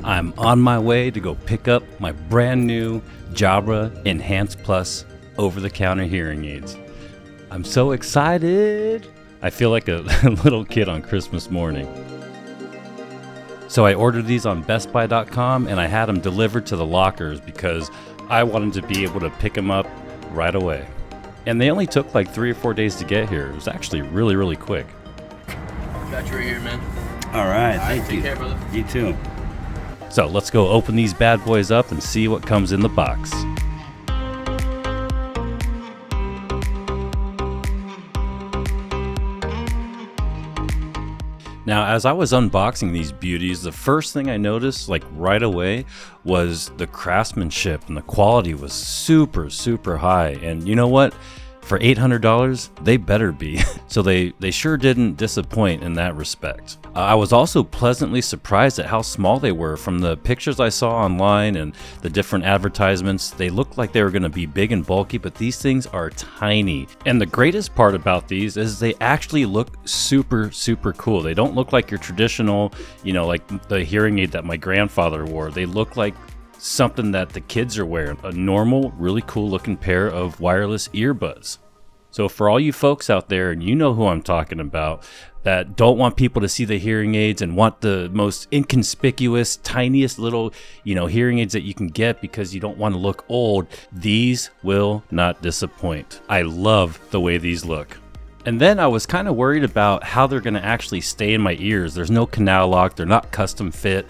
I'm on my way to go pick up my brand new Jabra Enhance Plus over-the-counter hearing aids. I'm so excited! I feel like a little kid on Christmas morning. So I ordered these on BestBuy.com and I had them delivered to the lockers because I wanted to be able to pick them up right away. And they only took like 3 or 4 days to get here. It was actually really, really quick. Got you right here, man. All right, thank you. Take care, brother. You too. So let's go open these bad boys up and see what comes in the box. Now, as I was unboxing these beauties, the first thing I noticed, like right away, was the craftsmanship, and the quality was super, super high. And you know what? For $800, they better be. So they sure didn't disappoint in that respect. I was also pleasantly surprised at how small they were. From the pictures I saw online and the different advertisements, they looked like they were gonna be big and bulky, but these things are tiny. And the greatest part about these is they actually look super, super cool. They don't look like your traditional, like the hearing aid that my grandfather wore. They look like something that the kids are wearing, a normal, really cool looking pair of wireless earbuds. So for all you folks out there, and you know who I'm talking about, that don't want people to see the hearing aids and want the most inconspicuous, tiniest little, hearing aids that you can get because you don't want to look old, these will not disappoint. I love the way these look. And then I was kind of worried about how they're going to actually stay in my ears. There's no canal lock. They're not custom fit.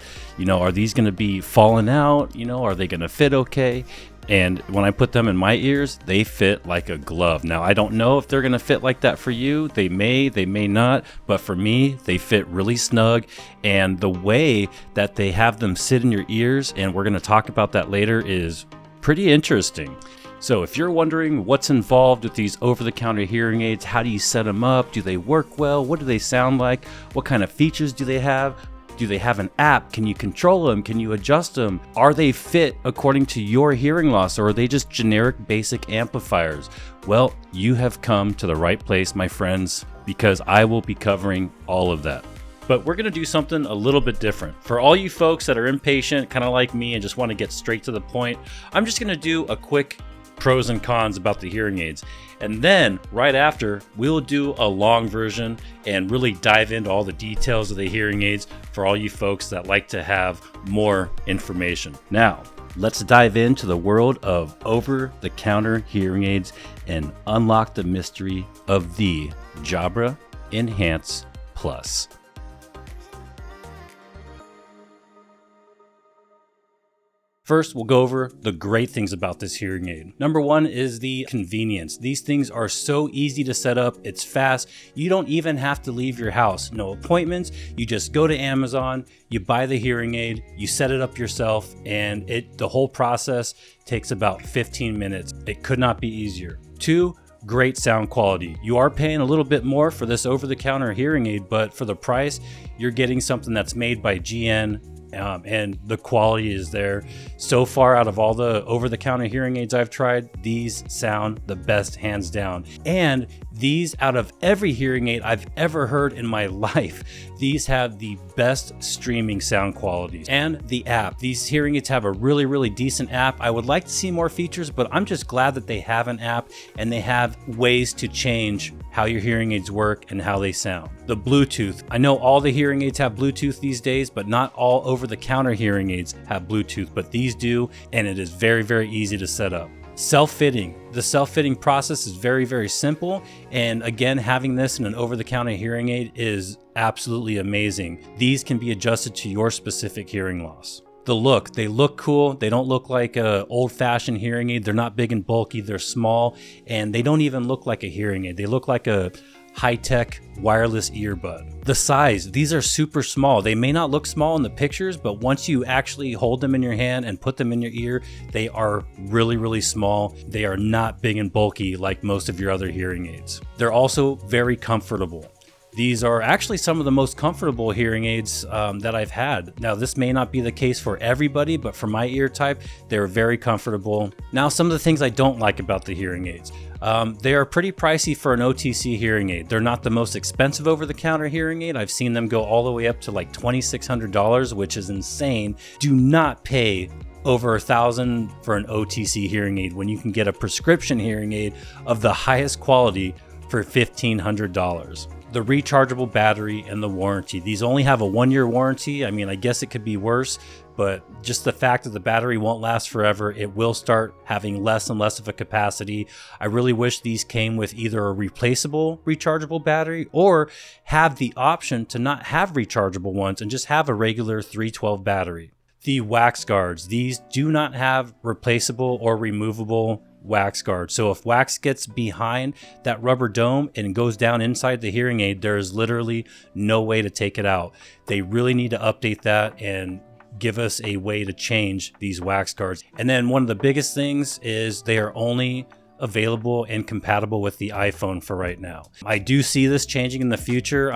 Are these going to be falling out? Are they going to fit okay? And when I put them in my ears, they fit like a glove. Now, I don't know if they're going to fit like that for you. They may not. But for me, they fit really snug. And the way that they have them sit in your ears, and we're going to talk about that later, is pretty interesting. So if you're wondering what's involved with these over-the-counter hearing aids, how do you set them up? Do they work well? What do they sound like? What kind of features do they have? Do they have an app? Can you control them? Can you adjust them? Are they fit according to your hearing loss, or are they just generic basic amplifiers? Well, you have come to the right place, my friends, because I will be covering all of that. But we're gonna do something a little bit different. For all you folks that are impatient, kind of like me, and just want to get straight to the point, I'm just gonna do a quick pros and cons about the hearing aids. And then right after, we'll do a long version and really dive into all the details of the hearing aids for all you folks that like to have more information. Now, let's dive into the world of over-the-counter hearing aids and unlock the mystery of the Jabra Enhance Plus. First, we'll go over the great things about this hearing aid. Number one is the convenience. These things are so easy to set up. It's fast. You don't even have to leave your house. No appointments. You just go to Amazon, you buy the hearing aid, you set it up yourself, and the whole process takes about 15 minutes. It could not be easier. Two, great sound quality. You are paying a little bit more for this over-the-counter hearing aid, but for the price, you're getting something that's made by GN. And the quality is there. So far, out of all the over-the-counter hearing aids I've tried, these sound the best, hands down. And these, out of every hearing aid I've ever heard in my life, these have the best streaming sound quality. And the app. These hearing aids have a really, really decent app. I would like to see more features, but I'm just glad that they have an app and they have ways to change how your hearing aids work and how they sound. The Bluetooth. I know all the hearing aids have Bluetooth these days, but not all over-the-counter hearing aids have Bluetooth, but these do, and it is very, very easy to set up. Self-fitting. The self-fitting process is very, very simple, and again, having this in an over-the-counter hearing aid is absolutely amazing. These can be adjusted to your specific hearing loss. The look, they look cool. They don't look like a old-fashioned hearing aid. They're not big and bulky. They're small, and they don't even look like a hearing aid. They look like a high-tech wireless earbud. The size, these are super small. They may not look small in the pictures, but once you actually hold them in your hand and put them in your ear, they are really, really small. They are not big and bulky like most of your other hearing aids. They're also very comfortable. These are actually some of the most comfortable hearing aids that I've had. Now, this may not be the case for everybody, but for my ear type, they're very comfortable. Now, some of the things I don't like about the hearing aids. They are pretty pricey for an OTC hearing aid. They're not the most expensive over-the-counter hearing aid. I've seen them go all the way up to like $2,600, which is insane. Do not pay over $1,000 for an OTC hearing aid when you can get a prescription hearing aid of the highest quality for $1,500. The rechargeable battery and the warranty. These only have a 1-year warranty. I mean, I guess it could be worse, but just the fact that the battery won't last forever, it will start having less and less of a capacity. I really wish these came with either a replaceable rechargeable battery or have the option to not have rechargeable ones and just have a regular 312 battery. The wax guards, these do not have replaceable or removable wax guard. So if wax gets behind that rubber dome and goes down inside the hearing aid, there is literally no way to take it out. They really need to update that and give us a way to change these wax guards. And then one of the biggest things is they are only available and compatible with the iPhone for right now. I do see this changing in the future.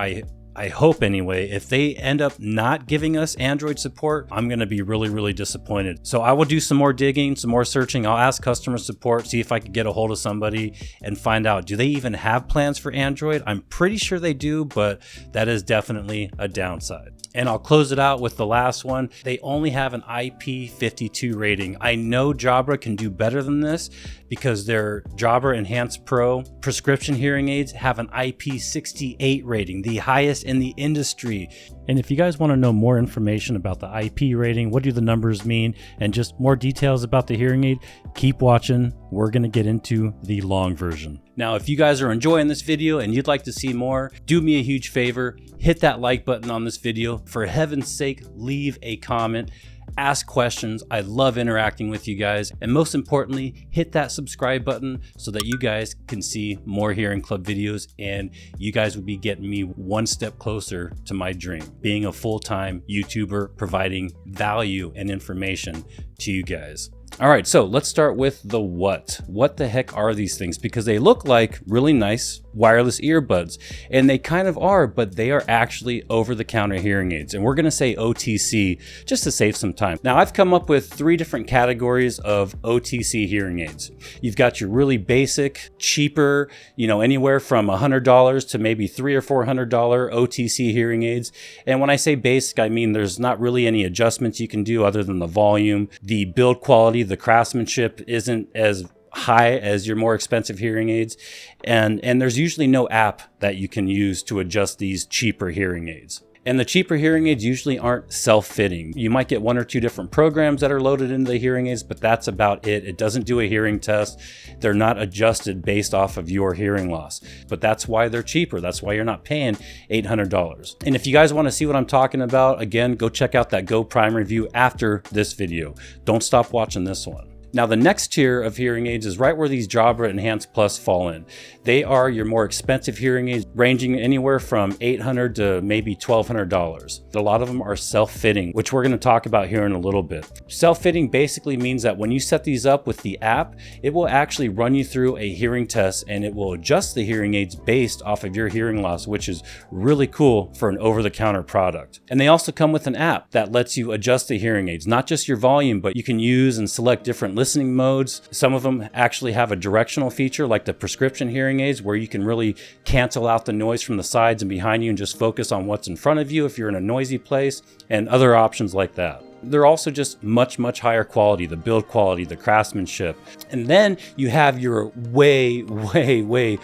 I hope anyway. If they end up not giving us Android support, I'm going to be really disappointed. So I will do some more digging, some more searching. I'll ask customer support, see if I can get a hold of somebody and find out, do they even have plans for Android? I'm pretty sure they do, but that is definitely a downside. And I'll close it out with the last one. They only have an IP52 rating. I know Jabra can do better than this because their Jabra Enhance Pro prescription hearing aids have an IP68 rating, the highest in the industry. And if you guys want to know more information about the IP rating, what do the numbers mean, and just more details about the hearing aid, keep watching. We're going to get into the long version. Now, if you guys are enjoying this video and you'd like to see more, do me a huge favor, hit that like button on this video. For heaven's sake, leave a comment. Ask questions. I love interacting with you guys. And most importantly, hit that subscribe button so that you guys can see more Hearing Club videos and you guys will be getting me one step closer to my dream, being a full-time YouTuber, providing value and information to you guys. All right, so let's start with the what. What the heck are these things? Because they look like really nice wireless earbuds, and they kind of are, but they are actually over-the-counter hearing aids. And we're gonna say OTC just to save some time. Now, I've come up with 3 different categories of OTC hearing aids. You've got your really basic, cheaper, anywhere from $100 to maybe $300 or $400 OTC hearing aids. And when I say basic, I mean there's not really any adjustments you can do other than the volume. The build quality, the craftsmanship isn't as high as your more expensive hearing aids, and there's usually no app that you can use to adjust these cheaper hearing aids. And the cheaper hearing aids usually aren't self-fitting. You might get 1 or 2 different programs that are loaded into the hearing aids, but that's about it. It doesn't do a hearing test. They're not adjusted based off of your hearing loss, but that's why they're cheaper. That's why you're not paying $800. And if you guys want to see what I'm talking about, again, go check out that Go Prime review after this video. Don't stop watching this one. Now, the next tier of hearing aids is right where these Jabra Enhance Plus fall in. They are your more expensive hearing aids, ranging anywhere from $800 to maybe $1,200. A lot of them are self-fitting, which we're going to talk about here in a little bit. Self-fitting basically means that when you set these up with the app, it will actually run you through a hearing test and it will adjust the hearing aids based off of your hearing loss, which is really cool for an over-the-counter product. And they also come with an app that lets you adjust the hearing aids, not just your volume, but you can use and select different listening modes. Some of them actually have a directional feature like the prescription hearing aids where you can really cancel out the noise from the sides and behind you and just focus on what's in front of you if you're in a noisy place, and other options like that. They're also just much higher quality, the build quality, the craftsmanship. And then you have your way overpriced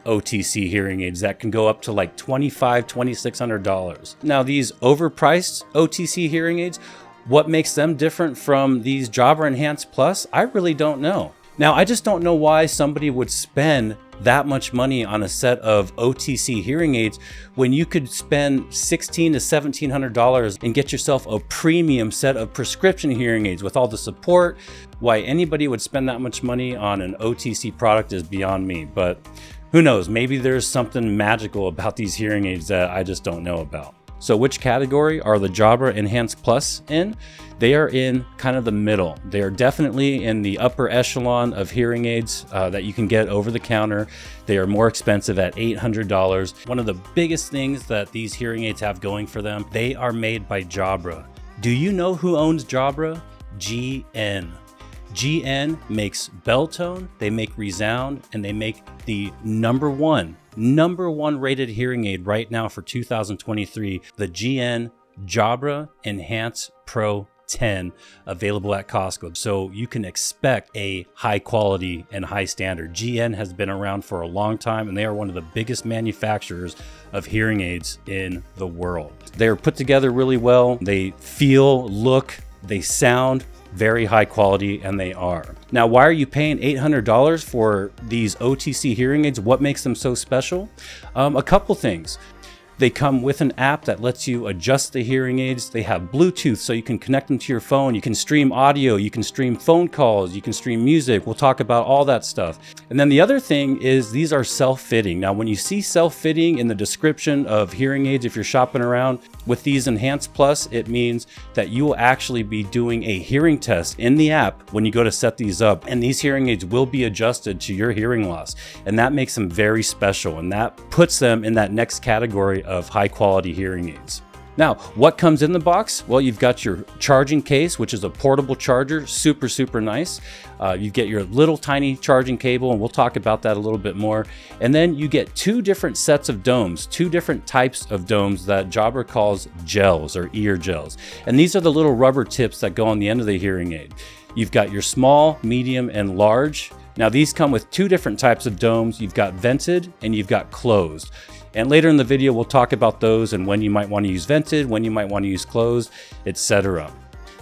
OTC hearing aids that can go up to like $2,500, $2,600. Now, these overpriced OTC hearing aids, what makes them different from these Jabra Enhance Plus? I really don't know. Now, I just don't know why somebody would spend that much money on a set of OTC hearing aids when you could spend $1,600 to $1,700 and get yourself a premium set of prescription hearing aids with all the support. Why anybody would spend that much money on an OTC product is beyond me, but who knows? Maybe there's something magical about these hearing aids that I just don't know about. So which category are the Jabra Enhance Plus in? They are in kind of the middle. They are definitely in the upper echelon of hearing aids that you can get over the counter. They are more expensive at $800. One of the biggest things that these hearing aids have going for them, they are made by Jabra. Do you know who owns Jabra? GN. GN makes Belltone, they make Resound, and they make the number one rated hearing aid right now for 2023, the GN Jabra Enhance Pro 10, available at Costco. So you can expect a high quality and high standard. GN has been around for a long time, and they are one of the biggest manufacturers of hearing aids in the world. They are put together really well. They feel, look, they sound very high quality, and they are. Now, why are you paying $800 for these OTC hearing aids? What makes them so special? A couple things. They come with an app that lets you adjust the hearing aids. They have Bluetooth, so you can connect them to your phone. You can stream audio, you can stream phone calls, you can stream music. We'll talk about all that stuff. And then the other thing is these are self-fitting. Now, when you see self-fitting in the description of hearing aids, if you're shopping around with these Enhance Plus, it means that you will actually be doing a hearing test in the app when you go to set these up. And these hearing aids will be adjusted to your hearing loss. And that makes them very special. And that puts them in that next category of high quality hearing aids. Now, what comes in the box? Well, you've got your charging case, which is a portable charger, super nice. You get your little tiny charging cable, and we'll talk about that a little bit more. And then you get two different sets of domes, two different types of domes that Jabra calls gels or ear gels. And these are the little rubber tips that go on the end of the hearing aid. You've got your small, medium, and large. Now, these come with two different types of domes. You've got vented and you've got closed. And later in the video, we'll talk about those and when you might want to use vented, when you might want to use closed, etc.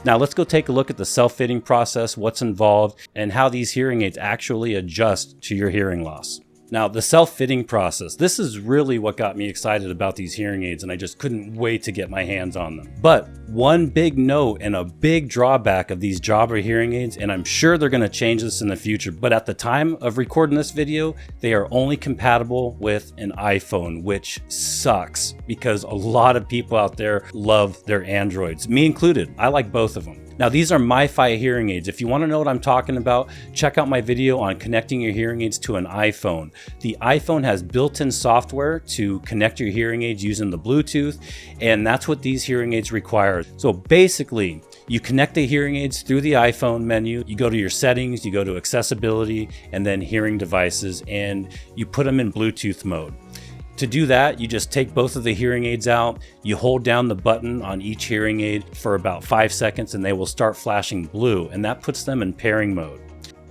Now let's go take a look at the self-fitting process, what's involved, and how these hearing aids actually adjust to your hearing loss. Now, the self-fitting process, this is really what got me excited about these hearing aids, and I just couldn't wait to get my hands on them. But one big note and a big drawback of these Jabra hearing aids, and I'm sure they're going to change this in the future, but at the time of recording this video, they are only compatible with an iPhone, which sucks because a lot of people out there love their Androids, me included. I like both of them. Now, these are MiFi hearing aids. If you want to know what I'm talking about, check out my video on connecting your hearing aids to an iPhone. The iPhone has built-in software to connect your hearing aids using the Bluetooth, and that's what these hearing aids require. So basically, you connect the hearing aids through the iPhone menu, you go to your settings, you go to accessibility, and then hearing devices, and you put them in Bluetooth mode. To do that, you just take both of the hearing aids out, you hold down the button on each hearing aid for about 5 seconds and they will start flashing blue, and that puts them in pairing mode.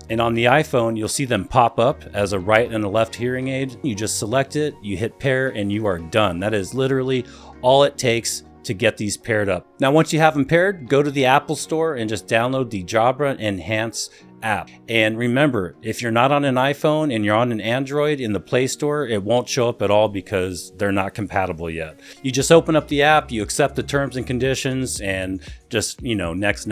And on the iPhone, you'll see them pop up as a right and a left hearing aid. You just select it, you hit pair, and you are done. That is literally all it takes to get these paired up. Now, once you have them paired, go to the Apple Store and just download the Jabra Enhance app. And remember, if you're not on an iPhone and you're on an Android in the Play Store, it won't show up at all because they're not compatible yet. You just open up the app, you accept the terms and conditions, and just, next.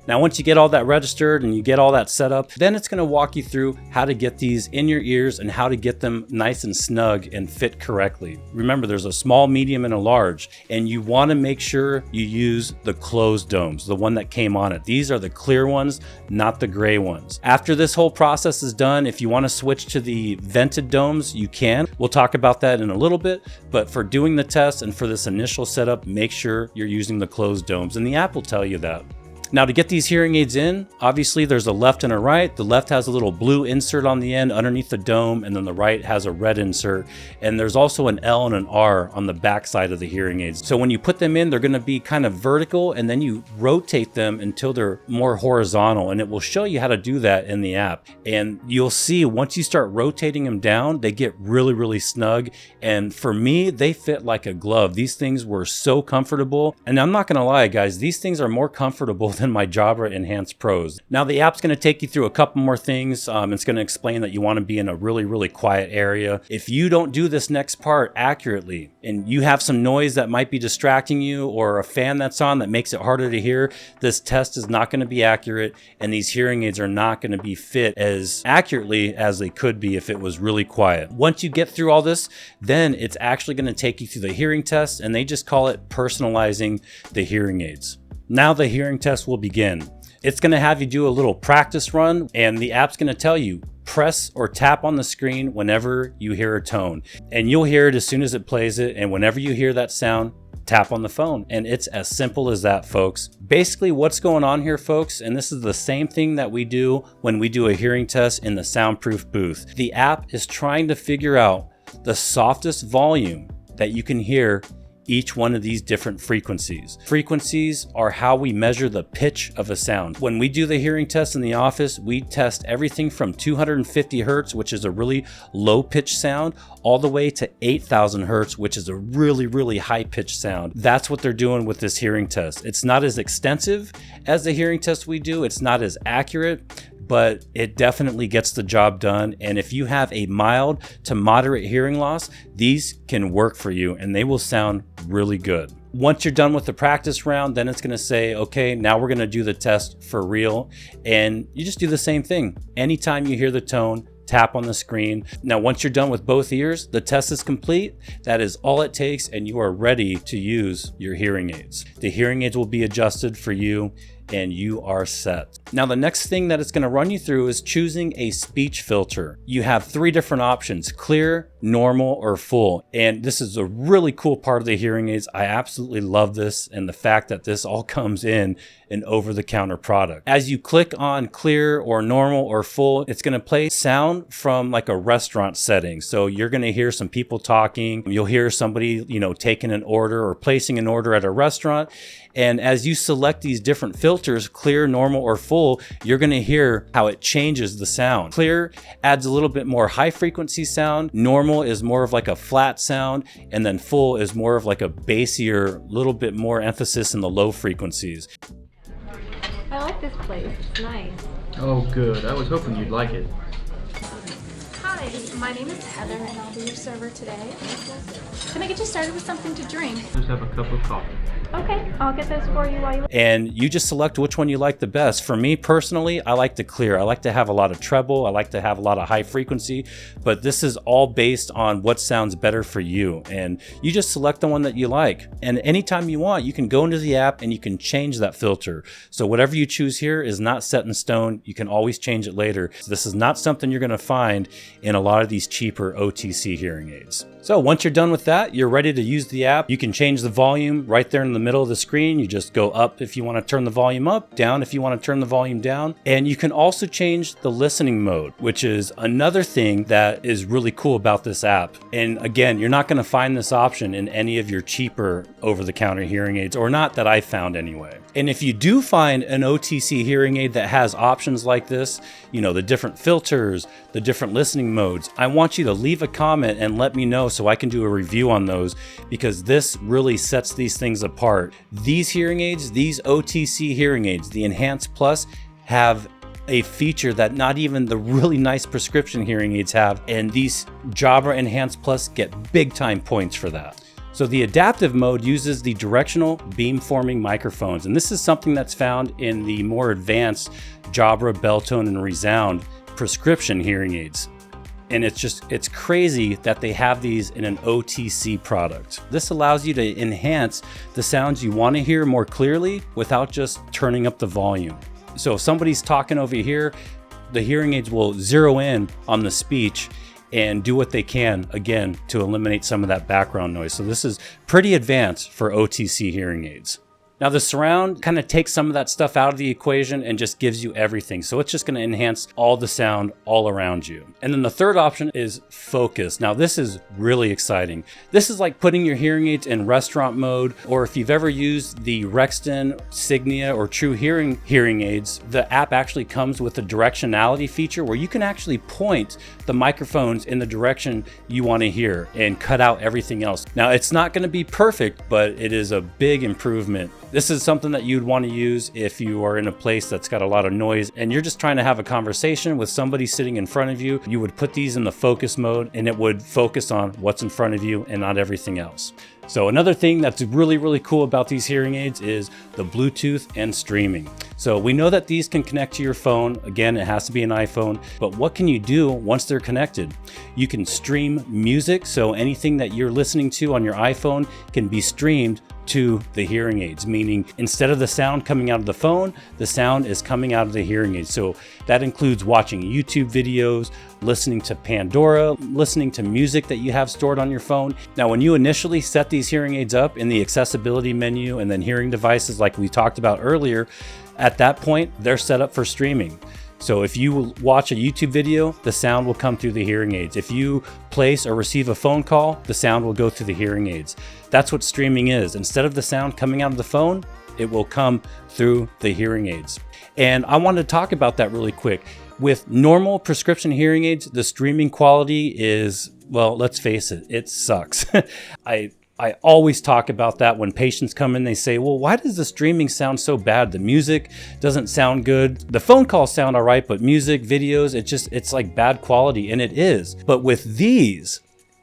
Now, once you get all that registered and you get all that set up, then it's going to walk you through how to get these in your ears and how to get them nice and snug and fit correctly. Remember, there's a small, medium, and a large, and you want to make sure you use the closed domes, the one that came on it. These are the clear ones, not the gray ones. After this whole process is done, if you want to switch to the vented domes, you can. We'll talk about that in a little bit, but for doing the test and for this initial setup, make sure you're using the closed domes, and the app will tell you that. Now, to get these hearing aids in, obviously there's a left and a right. The left has a little blue insert on the end underneath the dome, and then the right has a red insert. And there's also an L and an R on the back side of the hearing aids. So when you put them in, they're going to be kind of vertical, and then you rotate them until they're more horizontal, and it will show you how to do that in the app. And you'll see once you start rotating them down, they get really snug. And for me, they fit like a glove. These things were so comfortable. And I'm not going to lie, guys, these things are more comfortable than my Jabra Enhance Pros. Now the app's going to take you through a couple more things. It's going to explain that you want to be in a really, really quiet area. If you don't do this next part accurately and you have some noise that might be distracting you or a fan that's on that makes it harder to hear, this test is not going to be accurate, and these hearing aids are not going to be fit as accurately as they could be if it was really quiet. Once you get through all this, then it's actually going to take you through the hearing test, and they just call it personalizing the hearing aids. Now the hearing test will begin. It's going to have you do a little practice run, and the app's going to tell you press or tap on the screen whenever you hear a tone, and you'll hear it as soon as it plays it. And whenever you hear that sound, tap on the phone. And it's as simple as that, folks. Basically what's going on here, folks, and this is the same thing that we do when we do a hearing test in the soundproof booth. The app is trying to figure out the softest volume that you can hear each one of these different frequencies. Frequencies are how we measure the pitch of a sound. When we do the hearing test in the office, we test everything from 250 hertz, which is a really low pitch sound, all the way to 8,000 hertz, which is a really, really high pitched sound. That's what they're doing with this hearing test. It's not as extensive as the hearing test we do. It's not as accurate, but it definitely gets the job done. And if you have a mild to moderate hearing loss, these can work for you and they will sound really good. Once you're done with the practice round, then it's going to say, okay, now we're going to do the test for real. And you just do the same thing. Anytime you hear the tone, tap on the screen. Now, once you're done with both ears, the test is complete. That is all it takes, and you are ready to use your hearing aids. The hearing aids will be adjusted for you, and you are set. Now, the next thing that it's going to run you through is choosing a speech filter. You have 3 different options: clear, normal, or full. And this is a really cool part of the hearing aids. I absolutely love this, and the fact that this all comes in an over-the-counter product. As you click on clear or normal or full, it's going to play sound from like a restaurant setting. So you're going to hear some people talking. You'll hear somebody, taking an order or placing an order at a restaurant. And as you select these different filters, clear, normal, or full, you're going to hear how it changes the sound. Clear adds a little bit more high frequency sound. Normal is more of like a flat sound. And then full is more of like a bassier, little bit more emphasis in the low frequencies. I like this place. It's nice. Oh, good. I was hoping you'd like it. Hi, my name is Heather and I'll be your server today. Can I get you started with something to drink? Just have a cup of coffee. Okay, I'll get those for you while you... And you just select which one you like the best. For me personally, I like the clear. I like to have a lot of treble. I like to have a lot of high frequency, but this is all based on what sounds better for you. And you just select the one that you like. And anytime you want, you can go into the app and you can change that filter. So whatever you choose here is not set in stone. You can always change it later. This is not something you're going to find in a lot of these cheaper OTC hearing aids. So once you're done with that, you're ready to use the app. You can change the volume right there in the middle of the screen. You just go up if you want to turn the volume up, down if you want to turn the volume down. And you can also change the listening mode, which is another thing that is really cool about this app. And again, you're not going to find this option in any of your cheaper over-the-counter hearing aids, or not that I found anyway. And if you do find an OTC hearing aid that has options like this, the different filters, the different listening modes, I want you to leave a comment and let me know so I can do a review on those, because this really sets these things apart. These hearing aids, these OTC hearing aids, the Enhance Plus, have a feature that not even the really nice prescription hearing aids have, and these Jabra Enhance Plus get big time points for that. So the adaptive mode uses the directional beamforming microphones, and this is something that's found in the more advanced Jabra Belltone and Resound prescription hearing aids. And it's crazy that they have these in an OTC product. This allows you to enhance the sounds you want to hear more clearly without just turning up the volume. So if somebody's talking over here, the hearing aids will zero in on the speech and do what they can, again, to eliminate some of that background noise. So this is pretty advanced for OTC hearing aids. Now the surround kind of takes some of that stuff out of the equation and just gives you everything. So it's just going to enhance all the sound all around you. And then the third option is focus. Now this is really exciting. This is like putting your hearing aids in restaurant mode, or if you've ever used the Rexton, Signia, or True hearing aids, the app actually comes with a directionality feature where you can actually point the microphones in the direction you want to hear and cut out everything else. Now it's not going to be perfect, but it is a big improvement This is something that you'd want to use if you are in a place that's got a lot of noise and you're just trying to have a conversation with somebody sitting in front of you. You would put these in the focus mode and it would focus on what's in front of you and not everything else. So another thing that's really, really cool about these hearing aids is the Bluetooth and streaming. So we know that these can connect to your phone. Again, it has to be an iPhone, but what can you do once they're connected? You can stream music. So anything that you're listening to on your iPhone can be streamed to the hearing aids, meaning instead of the sound coming out of the phone, the sound is coming out of the hearing aids. So that includes watching YouTube videos, listening to Pandora, listening to music that you have stored on your phone. Now, when you initially set these hearing aids up in the accessibility menu and then hearing devices like we talked about earlier, at that point, they're set up for streaming. So if you watch a YouTube video, the sound will come through the hearing aids. If you place or receive a phone call, the sound will go through the hearing aids. That's what streaming is. Instead of the sound coming out of the phone, it will come through the hearing aids. And I wanted to talk about that really quick. With normal prescription hearing aids, the streaming quality is, well, let's face it, it sucks. I always talk about that when patients come in, they say, well, why does the streaming sound so bad? The music doesn't sound good. The phone calls sound all right, but music, videos, it's like bad quality, and it is. But with these,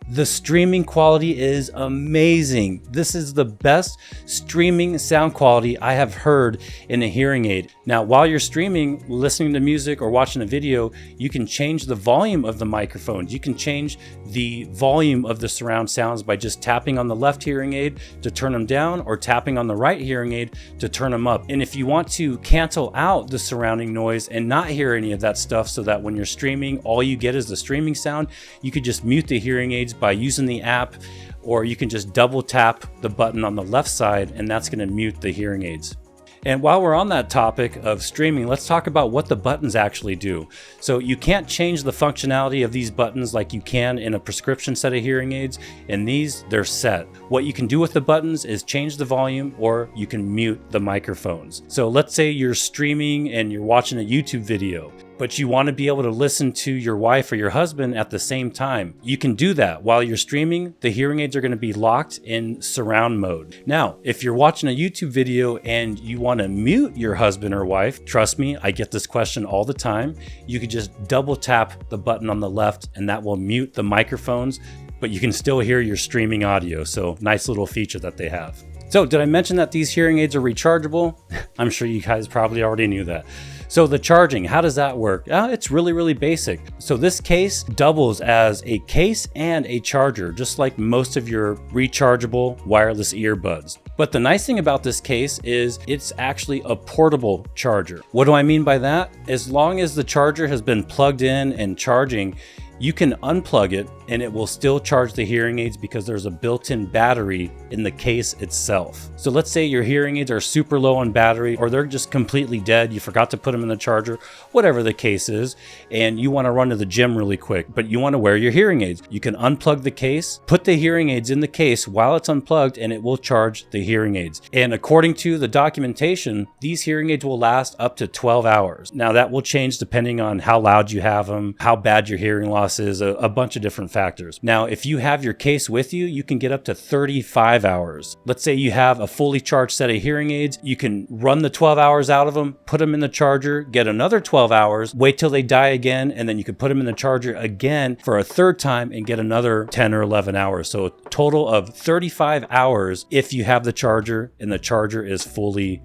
the streaming quality is amazing. This is the best streaming sound quality I have heard in a hearing aid. Now, while you're streaming, listening to music or watching a video, you can change the volume of the microphones. You can change the volume of the surround sounds by just tapping on the left hearing aid to turn them down or tapping on the right hearing aid to turn them up. And if you want to cancel out the surrounding noise and not hear any of that stuff so that when you're streaming, all you get is the streaming sound, you could just mute the hearing aids by using the app, or you can just double tap the button on the left side and that's going to mute the hearing aids. And while we're on that topic of streaming, let's talk about what the buttons actually do. So you can't change the functionality of these buttons like you can in a prescription set of hearing aids. And these, they're set. What you can do with the buttons is change the volume or you can mute the microphones. So let's say you're streaming and you're watching a YouTube video, but you want to be able to listen to your wife or your husband at the same time. You can do that. While you're streaming, the hearing aids are going to be locked in surround mode. Now, if you're watching a YouTube video and you want to mute your husband or wife, trust me, I get this question all the time. You could just double tap the button on the left and that will mute the microphones, but you can still hear your streaming audio. So nice little feature that they have. So did I mention that these hearing aids are rechargeable? I'm sure you guys probably already knew that. So the charging, how does that work? It's really, really basic. So this case doubles as a case and a charger, just like most of your rechargeable wireless earbuds. But the nice thing about this case is it's actually a portable charger. What do I mean by that? As long as the charger has been plugged in and charging, you can unplug it and it will still charge the hearing aids because there's a built-in battery in the case itself. So let's say your hearing aids are super low on battery or they're just completely dead. You forgot to put them in the charger, whatever the case is, and you want to run to the gym really quick, but you want to wear your hearing aids. You can unplug the case, put the hearing aids in the case while it's unplugged, and it will charge the hearing aids. And according to the documentation, these hearing aids will last up to 12 hours. Now that will change depending on how loud you have them, how bad your hearing loss is, a bunch of different factors. Now, if you have your case with you, you can get up to 35 hours. Let's say you have a fully charged set of hearing aids. You can run the 12 hours out of them, put them in the charger, get another 12 hours, wait till they die again, and then you can put them in the charger again for a third time and get another 10 or 11 hours. So a total of 35 hours if you have the charger and the charger is fully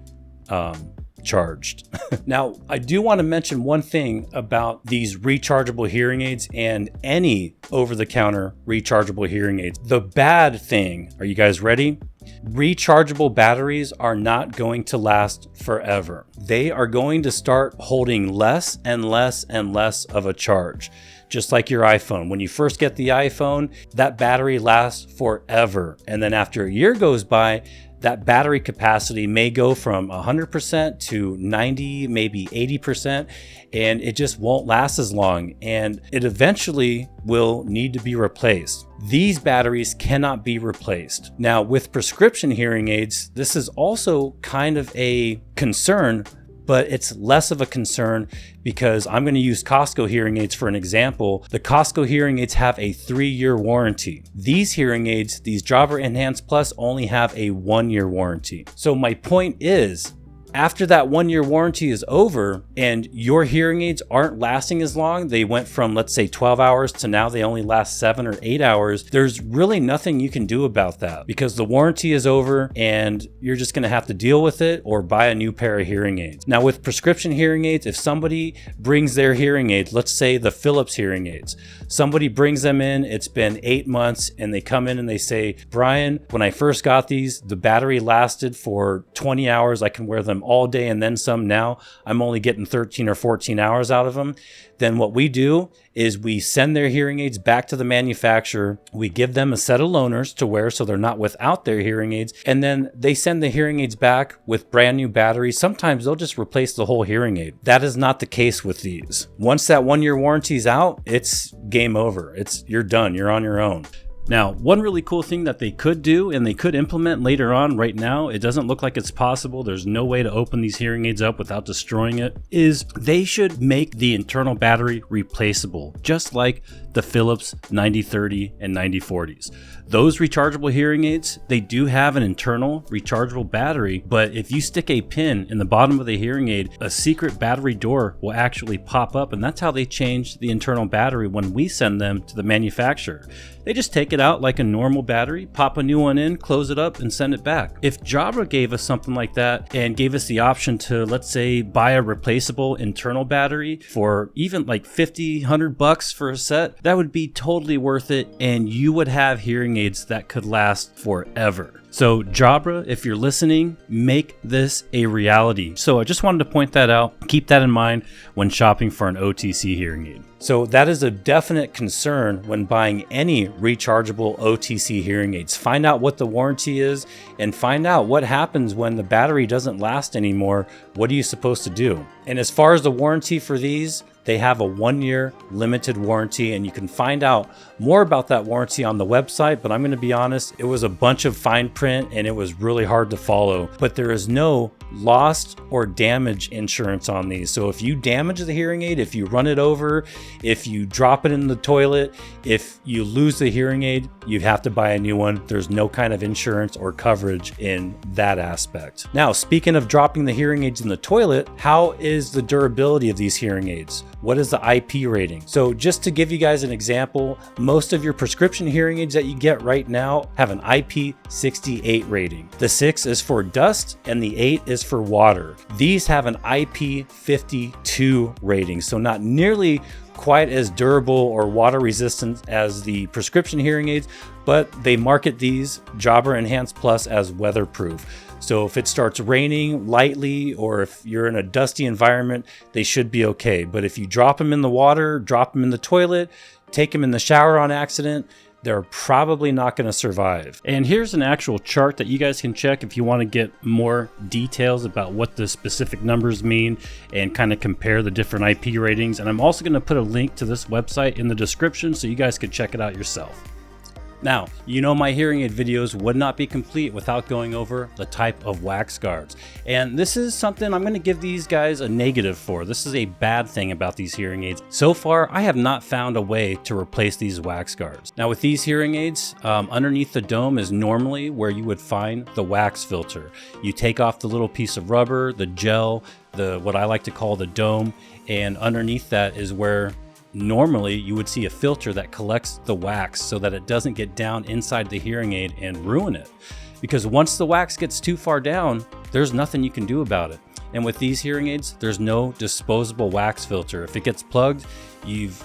charged. Now, I do want to mention one thing about these rechargeable hearing aids and any over-the-counter rechargeable hearing aids. The bad thing, are you guys ready? Rechargeable batteries are not going to last forever. They are going to start holding less and less and less of a charge. Just like your iPhone. When you first get the iPhone, that battery lasts forever. And then after a year goes by, that battery capacity may go from 100% to 90, maybe 80%, and it just won't last as long. And it eventually will need to be replaced. These batteries cannot be replaced. Now, with prescription hearing aids, this is also kind of a concern but it's less of a concern because I'm going to use Costco hearing aids for an example. The Costco hearing aids have a 3-year warranty. These hearing aids, these Jabra Enhance Plus, only have a 1-year warranty. So my point is, after that 1-year warranty is over and your hearing aids aren't lasting as long, they went from, let's say, 12 hours to now they only last 7 or 8 hours, there's really nothing you can do about that because the warranty is over and you're just going to have to deal with it or buy a new pair of hearing aids. Now with prescription hearing aids, if somebody brings their hearing aids, let's say the Philips hearing aids, somebody brings them in, it's been 8 months, and they come in and they say, Brian, when I first got these, the battery lasted for 20 hours. I can wear them all day and then some. Now I'm only getting 13 or 14 hours out of them. Then what we do is we send their hearing aids back to the manufacturer. We give them a set of loaners to wear so they're not without their hearing aids. And then they send the hearing aids back with brand new batteries. Sometimes they'll just replace the whole hearing aid. That is not the case with these. Once that 1-year warranty is out, it's game over. You're done. You're on your own. Now, one really cool thing that they could do and they could implement later on, right now, it doesn't look like it's possible, there's no way to open these hearing aids up without destroying it, is they should make the internal battery replaceable, just like the Philips 9030 and 9040s. Those rechargeable hearing aids, they do have an internal rechargeable battery, but if you stick a pin in the bottom of the hearing aid, a secret battery door will actually pop up, and that's how they change the internal battery when we send them to the manufacturer. They just take it out like a normal battery, pop a new one in, close it up, and send it back. If Jabra gave us something like that and gave us the option to, let's say, buy a replaceable internal battery for even like $50, $100 for a set, that would be totally worth it, and you would have hearing aids that could last forever. So Jabra, if you're listening, make this a reality. So I just wanted to point that out. Keep that in mind when shopping for an OTC hearing aid. So that is a definite concern when buying any rechargeable OTC hearing aids. Find out what the warranty is and find out what happens when the battery doesn't last anymore. What are you supposed to do? And as far as the warranty for these, they have a 1-year limited warranty, and you can find out more about that warranty on the website, but I'm going to be honest, it was a bunch of fine print and it was really hard to follow. But there is no lost or damage insurance on these. So if you damage the hearing aid, if you run it over, if you drop it in the toilet, if you lose the hearing aid, you'd have to buy a new one. There's no kind of insurance or coverage in that aspect. Now, speaking of dropping the hearing aids in the toilet, how is the durability of these hearing aids? What is the IP rating? So just to give you guys an example, most of your prescription hearing aids that you get right now have an IP68 rating. The 6 is for dust and the 8 is for water. These have an IP52 rating, so not nearly quite as durable or water resistant as the prescription hearing aids, but they market these Jabra Enhance Plus as weatherproof. So if it starts raining lightly or if you're in a dusty environment, they should be okay. But if you drop them in the water, drop them in the toilet, take them in the shower on accident, they're probably not going to survive. And here's an actual chart that you guys can check if you want to get more details about what the specific numbers mean and kind of compare the different IP ratings. And I'm also going to put a link to this website in the description so you guys can check it out yourself. Now, you know my hearing aid videos would not be complete without going over the type of wax guards. And this is something I'm going to give these guys a negative for. This is a bad thing about these hearing aids. So far, I have not found a way to replace these wax guards. Now with these hearing aids, underneath the dome is normally where you would find the wax filter. You take off the little piece of rubber, the gel, what I like to call the dome, and underneath that is where normally you would see a filter that collects the wax so that it doesn't get down inside the hearing aid and ruin it. Because once the wax gets too far down, there's nothing you can do about it. And with these hearing aids, there's no disposable wax filter. If it gets plugged,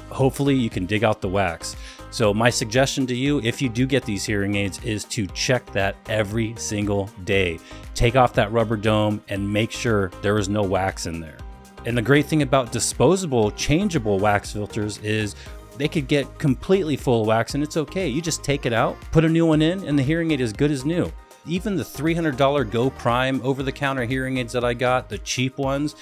hopefully you can dig out the wax. So my suggestion to you, if you do get these hearing aids, is to check that every single day. Take off that rubber dome and make sure there is no wax in there. And the great thing about disposable, changeable wax filters is they could get completely full of wax and it's okay. You just take it out, put a new one in, and the hearing aid is good as new. Even the $300 Go Prime over-the-counter hearing aids that I got, the cheap ones,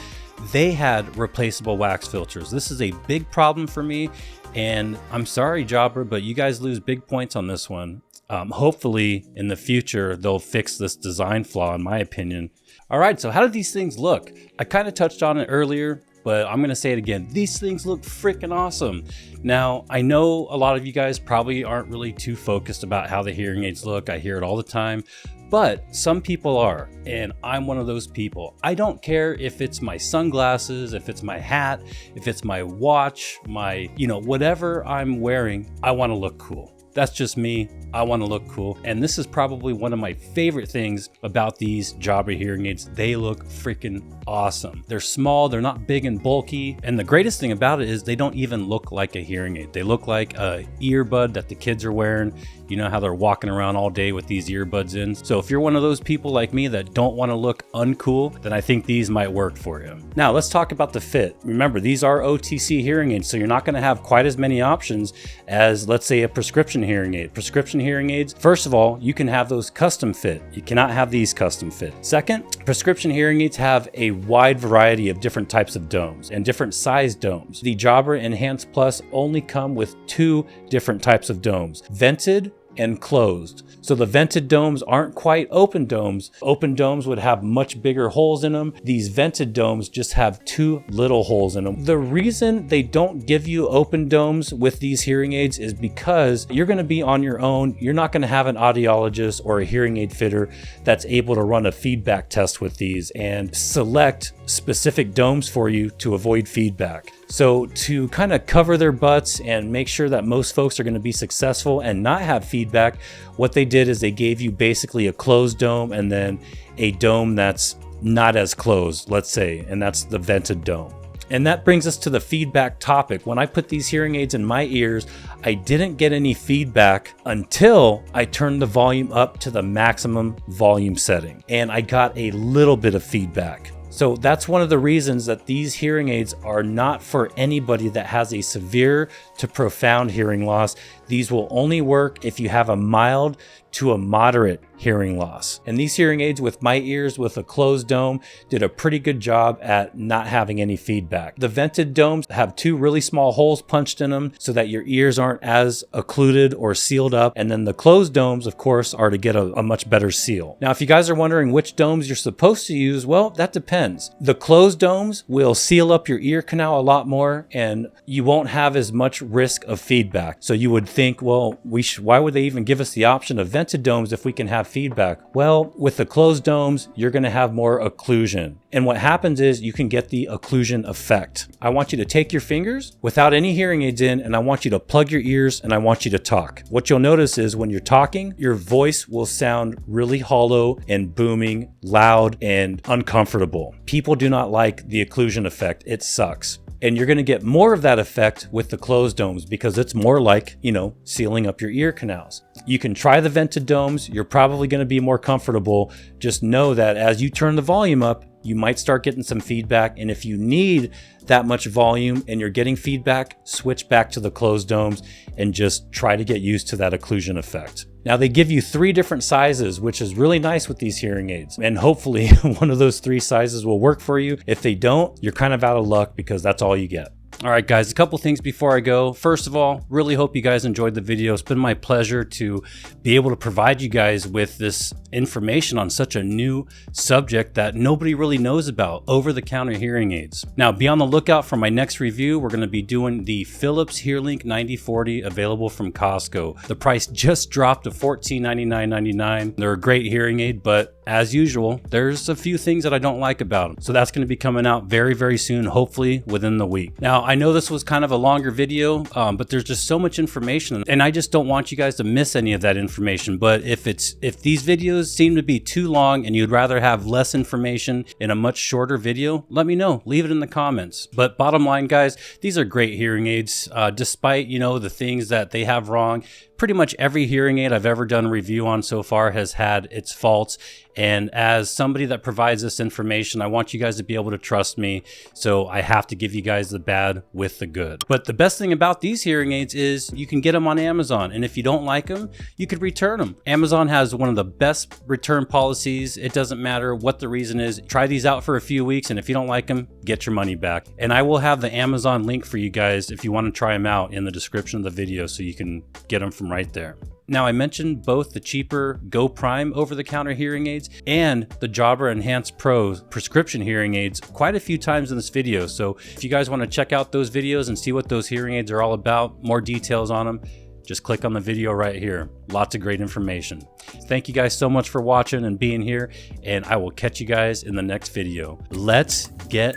they had replaceable wax filters. This is a big problem for me, and I'm sorry, Jabra, but you guys lose big points on this one. Hopefully, in the future, they'll fix this design flaw, in my opinion. All right, so how do these things look? I kind of touched on it earlier, but I'm gonna say it again. These things look freaking awesome. Now, I know a lot of you guys probably aren't really too focused about how the hearing aids look. I hear it all the time, but some people are, and I'm one of those people. I don't care if it's my sunglasses, if it's my hat, if it's my watch, my, whatever I'm wearing, I wanna look cool. That's just me. I want to look cool. And this is probably one of my favorite things about these Jabra hearing aids. They look freaking awesome. They're small, they're not big and bulky. And the greatest thing about it is they don't even look like a hearing aid. They look like a earbud that the kids are wearing. You know how they're walking around all day with these earbuds in. So if you're one of those people like me that don't want to look uncool, then I think these might work for you. Now let's talk about the fit. Remember, these are OTC hearing aids, so you're not going to have quite as many options as, let's say, a prescription hearing aid. Prescription hearing aids, first of all, you can have those custom fit. You cannot have these custom fit. Second, prescription hearing aids have a wide variety of different types of domes and different size domes. The Jabra Enhance Plus only come with 2 different types of domes, vented and closed. So the vented domes aren't quite open domes. Open domes would have much bigger holes in them. These vented domes just have 2 little holes in them. The reason they don't give you open domes with these hearing aids is because you're going to be on your own. You're not going to have an audiologist or a hearing aid fitter that's able to run a feedback test with these and select specific domes for you to avoid feedback. So to kind of cover their butts and make sure that most folks are going to be successful and not have feedback, what they did is they gave you basically a closed dome and then a dome that's not as closed, let's say, and that's the vented dome. And that brings us to the feedback topic. When I put these hearing aids in my ears, I didn't get any feedback until I turned the volume up to the maximum volume setting, and I got a little bit of feedback. So that's one of the reasons that these hearing aids are not for anybody that has a severe to profound hearing loss. These will only work if you have a mild to a moderate hearing loss. And these hearing aids with my ears with a closed dome did a pretty good job at not having any feedback. The vented domes have 2 really small holes punched in them so that your ears aren't as occluded or sealed up. And then the closed domes, of course, are to get a much better seal. Now, if you guys are wondering which domes you're supposed to use, well, that depends. The closed domes will seal up your ear canal a lot more and you won't have as much risk of feedback. So you would think, well, why would they even give us the option of vented domes if we can have feedback? Well, with the closed domes, you're going to have more occlusion. And what happens is you can get the occlusion effect. I want you to take your fingers without any hearing aids in, and I want you to plug your ears and I want you to talk. What you'll notice is when you're talking, your voice will sound really hollow and booming, loud and uncomfortable. People do not like the occlusion effect. It sucks. And you're going to get more of that effect with the closed domes because it's more like, sealing up your ear canals. You can try the vented domes. You're probably going to be more comfortable. Just know that as you turn the volume up, you might start getting some feedback. And if you need that much volume and you're getting feedback, switch back to the closed domes and just try to get used to that occlusion effect. Now they give you 3 different sizes, which is really nice with these hearing aids. And hopefully one of those 3 sizes will work for you. If they don't, you're kind of out of luck because that's all you get. All right, guys, a couple things before I go. First of all, really hope you guys enjoyed the video. It's been my pleasure to be able to provide you guys with this information on such a new subject that nobody really knows about, over-the-counter hearing aids. Now, be on the lookout for my next review. We're going to be doing the Philips HearLink 9040 available from Costco. The price just dropped to $1499.99. They're a great hearing aid, but as usual, there's a few things that I don't like about them. So that's going to be coming out very, very soon, hopefully within the week. Now, I know this was kind of a longer video, but there's just so much information and I just don't want you guys to miss any of that information. But if these videos seem to be too long and you'd rather have less information in a much shorter video, let me know. Leave it in the comments. But bottom line, guys, these are great hearing aids. Despite, the things that they have wrong, pretty much every hearing aid I've ever done a review on so far has had its faults. And as somebody that provides this information, I want you guys to be able to trust me. So I have to give you guys the bad with the good. But the best thing about these hearing aids is you can get them on Amazon. And if you don't like them, you could return them. Amazon has one of the best return policies. It doesn't matter what the reason is. Try these out for a few weeks. And if you don't like them, get your money back. And I will have the Amazon link for you guys if you want to try them out in the description of the video so you can get them from right there. Now, I mentioned both the cheaper Go Prime over-the-counter hearing aids and the Jabra Enhance Pro prescription hearing aids quite a few times in this video. So if you guys want to check out those videos and see what those hearing aids are all about, more details on them, just click on the video right here. Lots of great information. Thank you guys so much for watching and being here, and I will catch you guys in the next video. Let's get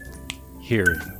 hearing.